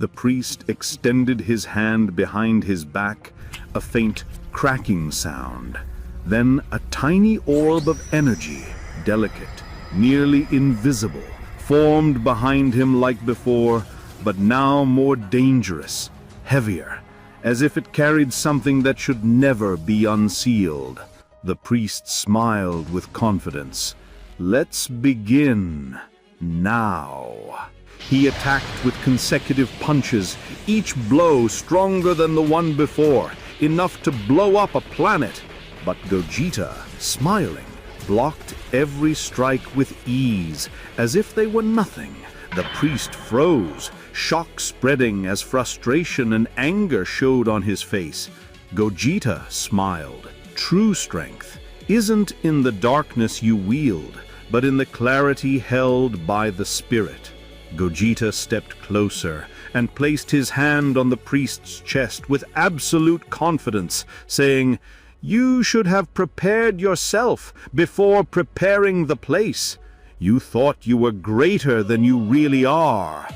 The priest extended his hand behind his back, a faint cracking sound. Then a tiny orb of energy, delicate, nearly invisible, formed behind him like before, but now more dangerous, heavier, as if it carried something that should never be unsealed. The priest smiled with confidence. "Let's begin now." He attacked with consecutive punches, each blow stronger than the one before, enough to blow up a planet. But Gogeta, smiling, blocked every strike with ease, as if they were nothing. The priest froze, shock spreading as frustration and anger showed on his face. Gogeta smiled. True strength isn't in the darkness you wield, but in the clarity held by the spirit. Gogeta stepped closer and placed his hand on the priest's chest with absolute confidence, saying, "You should have prepared yourself before preparing the place. You thought you were greater than you really are."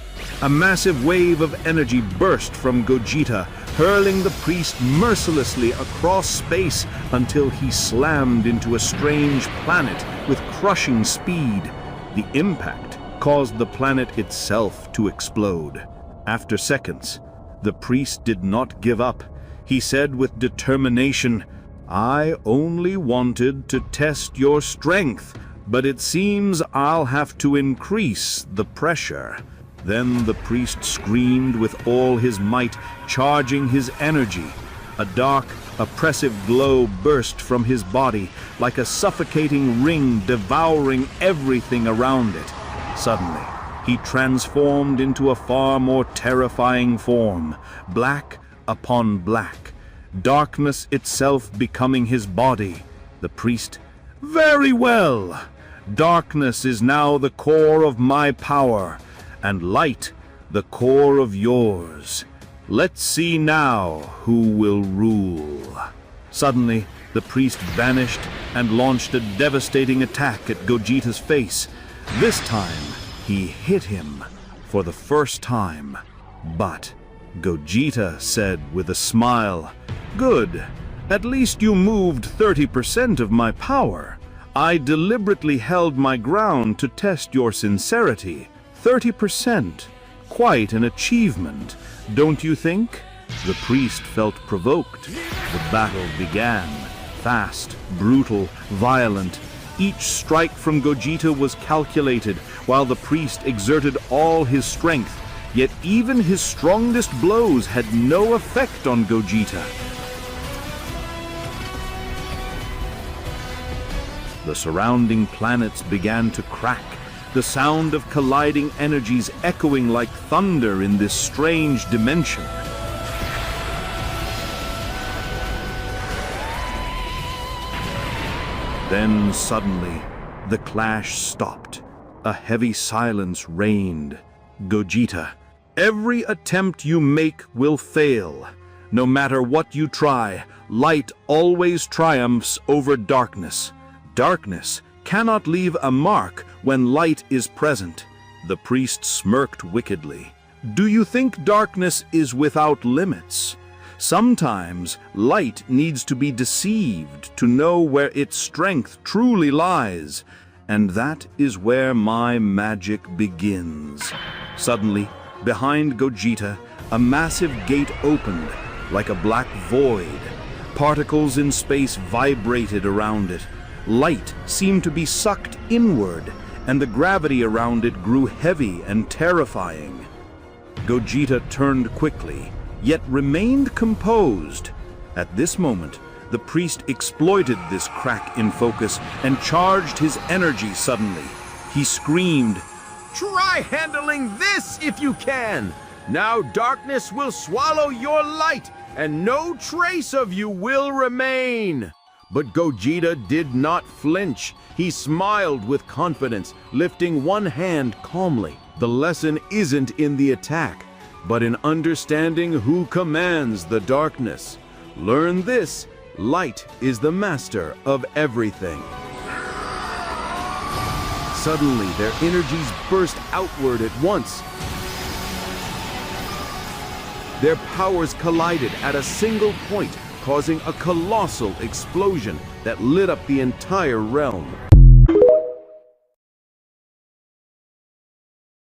A massive wave of energy burst from Gogeta, hurling the priest mercilessly across space until he slammed into a strange planet with crushing speed. The impact caused the planet itself to explode. After seconds, the priest did not give up. He said with determination, "I only wanted to test your strength, but it seems I'll have to increase the pressure." Then the priest screamed with all his might, charging his energy. A dark, oppressive glow burst from his body, like a suffocating ring devouring everything around it. Suddenly, he transformed into a far more terrifying form, black upon black, darkness itself becoming his body. The priest, "Very well! Darkness is now the core of my power, and light the core of yours. Let's see now who will rule." Suddenly, the priest vanished and launched a devastating attack at Gogeta's face. This time, he hit him for the first time. But Gogeta said with a smile, "Good. At least you moved 30% of my power. I deliberately held my ground to test your sincerity. 30%. Quite an achievement, don't you think?" The priest felt provoked. The battle began. Fast, brutal, violent. Each strike from Gogeta was calculated, while the priest exerted all his strength. Yet even his strongest blows had no effect on Gogeta. The surrounding planets began to crack, the sound of colliding energies echoing like thunder in this strange dimension. Then suddenly, the clash stopped. A heavy silence reigned. "Gogeta, every attempt you make will fail. No matter what you try, light always triumphs over darkness. Darkness cannot leave a mark when light is present." The priest smirked wickedly. "Do you think darkness is without limits? Sometimes light needs to be deceived to know where its strength truly lies, and that is where my magic begins." Suddenly, behind Gogeta, a massive gate opened, like a black void. Particles in space vibrated around it. Light seemed to be sucked inward, and the gravity around it grew heavy and terrifying. Gogeta turned quickly, yet remained composed. At this moment, the priest exploited this crack in focus and charged his energy suddenly. He screamed, "Try handling this if you can! Now darkness will swallow your light, and no trace of you will remain!" But Gogeta did not flinch. He smiled with confidence, lifting one hand calmly. The lesson isn't in the attack, but in understanding who commands the darkness. Learn this: light is the master of everything. Suddenly, their energies burst outward at once. Their powers collided at a single point, causing a colossal explosion that lit up the entire realm.